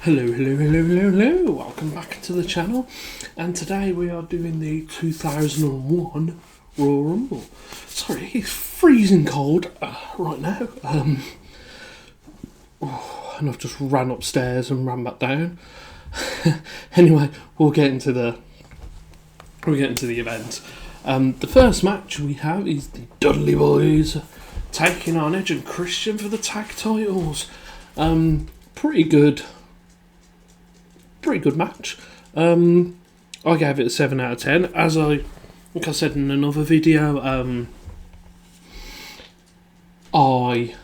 Hello, welcome back to the channel, and today we are doing the 2001 Royal Rumble. Sorry, it's freezing cold right now, and I've just ran upstairs and ran back down. Anyway, we'll get into the event. The first match we have is the Dudley Boys taking on Edge and Christian for the tag titles. Pretty good match. I gave it a 7 out of 10. As I think I said in another video, I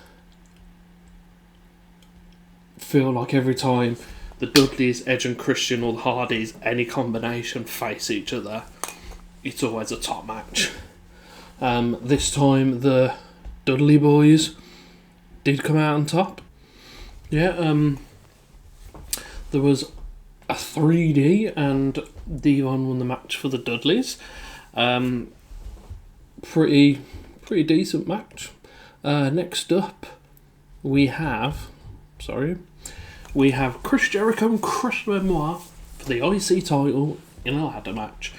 feel like every time the Dudleys, Edge and Christian, or the Hardys, any combination face each other, it's always a top match. This time the Dudley Boys did come out on top. Yeah, there was a 3D and Devon won the match for the Dudleys. Pretty decent match. Next up we have Chris Jericho and Chris Benoit for the IC title in a ladder match.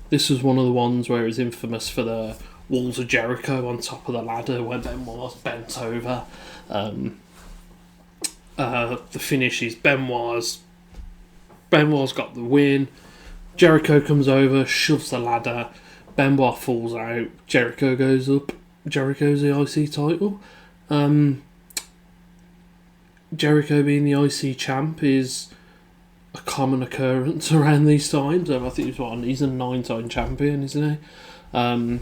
This was one of the ones where it was infamous for the walls of Jericho on top of the ladder when Benoit's bent over. The finish is Benoit's got the win. Jericho comes over, shoves the ladder. Benoit falls out. Jericho goes up. Jericho's the IC title. Jericho being the IC champ is a common occurrence around these times. I think he's a 9-time champion, isn't he?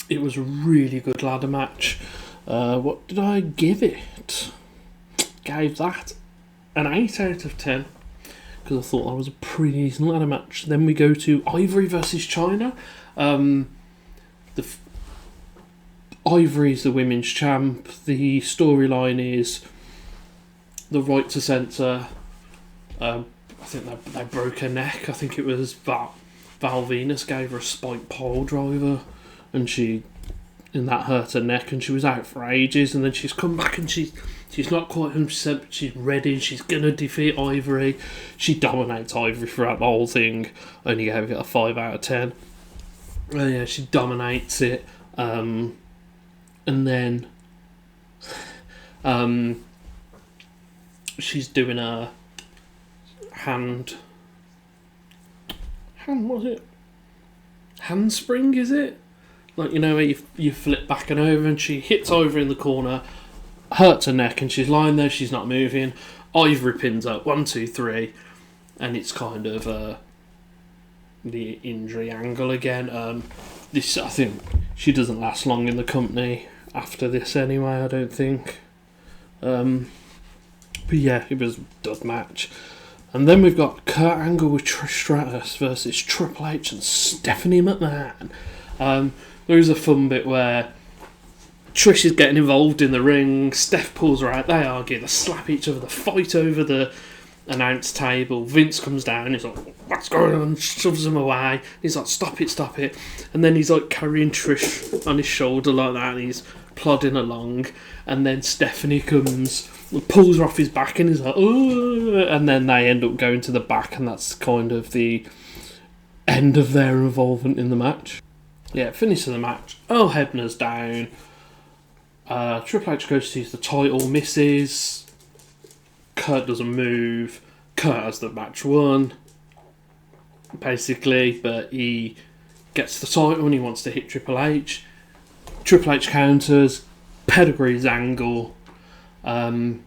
It was a really good ladder match. What did I give it? Gave that an 8 out of 10 because I thought that was a pretty decent ladder match. Then we go to Ivory versus China. Ivory's the women's champ. The storyline is the right to censor. I think they broke her neck. I think it was Val Venus gave her a spike pile driver, and that hurt her neck, and she was out for ages. And then she's come back, and she's not quite 100%, but she's ready. She's gonna defeat Ivory. She dominates Ivory throughout the whole thing. Only gave it a 5 out of 10. Yeah, she dominates it. And then she's doing a handspring, is it? Like, you know, where you flip back and over, and she hits over in the corner, hurts her neck, and she's lying there, she's not moving. Ivory pins up, 1, 2, 3, and it's kind of the injury angle again. I think she doesn't last long in the company after this anyway, I don't think. But yeah, it was a dud match. And then we've got Kurt Angle with Trish Stratus versus Triple H and Stephanie McMahon. There is a fun bit where Trish is getting involved in the ring, Steph pulls her out, they argue, they slap each other, they fight over the announce table. Vince comes down, he's like, what's going on? Shoves him away. He's like, stop it. And then he's like carrying Trish on his shoulder like that, and he's plodding along. And then Stephanie comes, pulls her off his back, and he's like, oh, and then they end up going to the back, and that's kind of the end of their involvement in the match. Yeah, finish of the match. Earl Hebner's down. Triple H goes to use the title, misses. Kurt doesn't move. Kurt has the match won, basically, but he gets the title and he wants to hit Triple H. Triple H counters, pedigrees Angle, and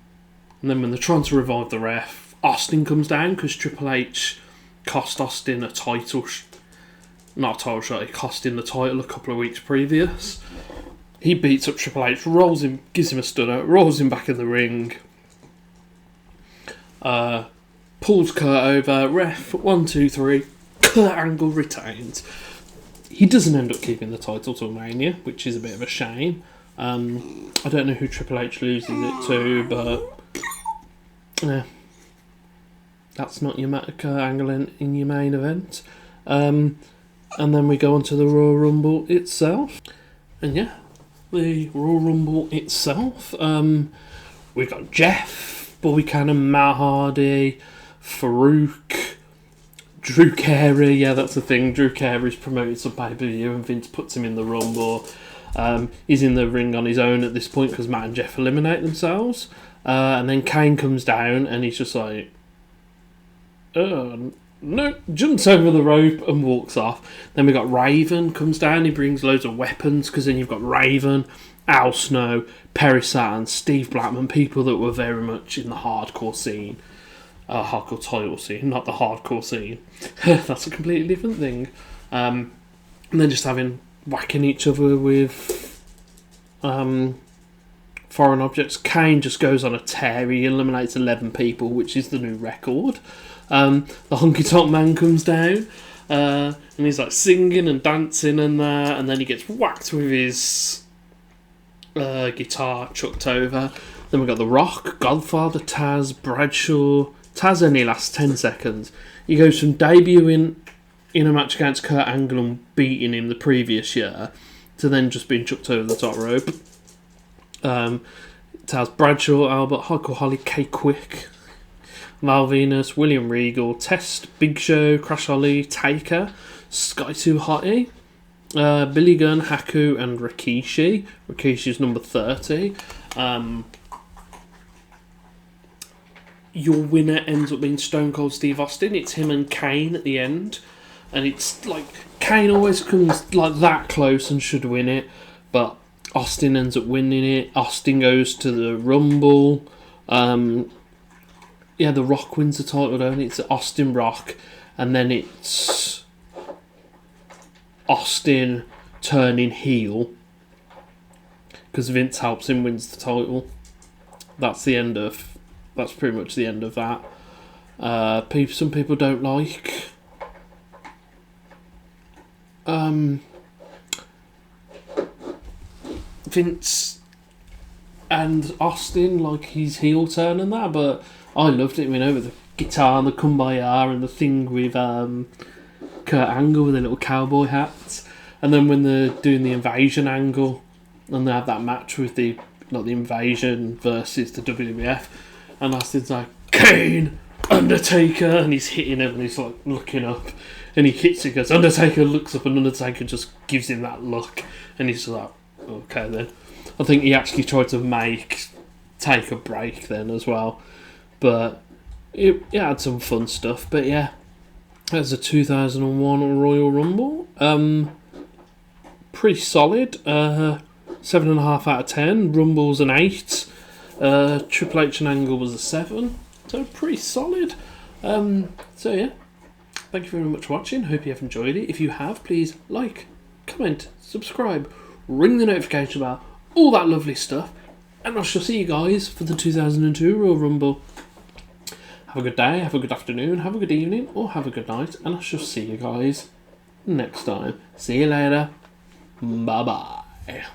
then when they're trying to revive the ref, Austin comes down because Triple H cost Austin a title, not a title shot, he cost him the title a couple of weeks previous. He beats up Triple H, rolls him, gives him a stunner, rolls him back in the ring. Pulls Kurt over, ref, 1, 2, 3, Kurt Angle retains. He doesn't end up keeping the title till Mania, which is a bit of a shame. I don't know who Triple H loses it to, but that's not your Kurt Angle in your main event. And then we go on to the Royal Rumble itself. And yeah, the Royal Rumble itself, we've got Jeff Bobby Cannon, Matt Hardy, Farouk, Drew Carey. Yeah, that's the thing. Drew Carey's promoted some pay-per-view and Vince puts him in the Rumble. He's in the ring on his own at this point because Matt and Jeff eliminate themselves. And then Kane comes down and he's just like, no, jumps over the rope and walks off. Then we got Raven comes down, he brings loads of weapons because then you've got Raven, Al Snow, Perry Saturn, Steve Blackman, people that were very much in the hardcore scene. Hardcore title scene, not the hardcore scene. That's a completely different thing. And then just whacking each other with foreign objects. Kane just goes on a tear. He eliminates 11 people, which is the new record. The Honky Tonk Man comes down and he's like singing and dancing and then he gets whacked with his guitar, chucked over. Then we got The Rock, Godfather, Taz, Bradshaw. Taz only lasts 10 seconds. He goes from debuting in a match against Kurt Angle and beating him the previous year to then just being chucked over the top rope. Taz, Bradshaw, Albert, Hardcore Holly, K-Quick, Val Venus, William Regal, Test, Big Show, Crash Holly, Taker, Sky 2 Hottie, Billy Gunn, Haku, and Rikishi. Rikishi's number 30. Your winner ends up being Stone Cold Steve Austin. It's him and Kane at the end. And it's like, Kane always comes like that close and should win it. But Austin ends up winning it. Austin goes to the Rumble. The Rock wins the title, don't it? It's Austin Rock. And then it's Austin turning heel. Because Vince helps him wins the title. That's pretty much the end of that. Some people don't like Vince and Austin, like his heel turn and that, but I loved it, with the guitar and the Kumbaya and the thing with Kurt Angle with the little cowboy hats, and then when they're doing the invasion angle and they have that match with the invasion versus the WWF, and Austin's like, Kane, Undertaker, and he's hitting him and he's like looking up and he hits it, goes, Undertaker looks up and Undertaker just gives him that look and he's like, okay then. I think he actually tried to take a break then as well, but it had some fun stuff. But yeah, that's a 2001 Royal Rumble. Pretty solid. 7.5 out of 10. Rumble's an 8. Triple H and Angle was a 7. So pretty solid. So yeah, thank you very much for watching. Hope you have enjoyed it. If you have, please like, comment, subscribe, ring the notification bell, all that lovely stuff. And I shall see you guys for the 2002 Royal Rumble. Have a good day, have a good afternoon, have a good evening, or have a good night. And I shall see you guys next time. See you later. Bye-bye.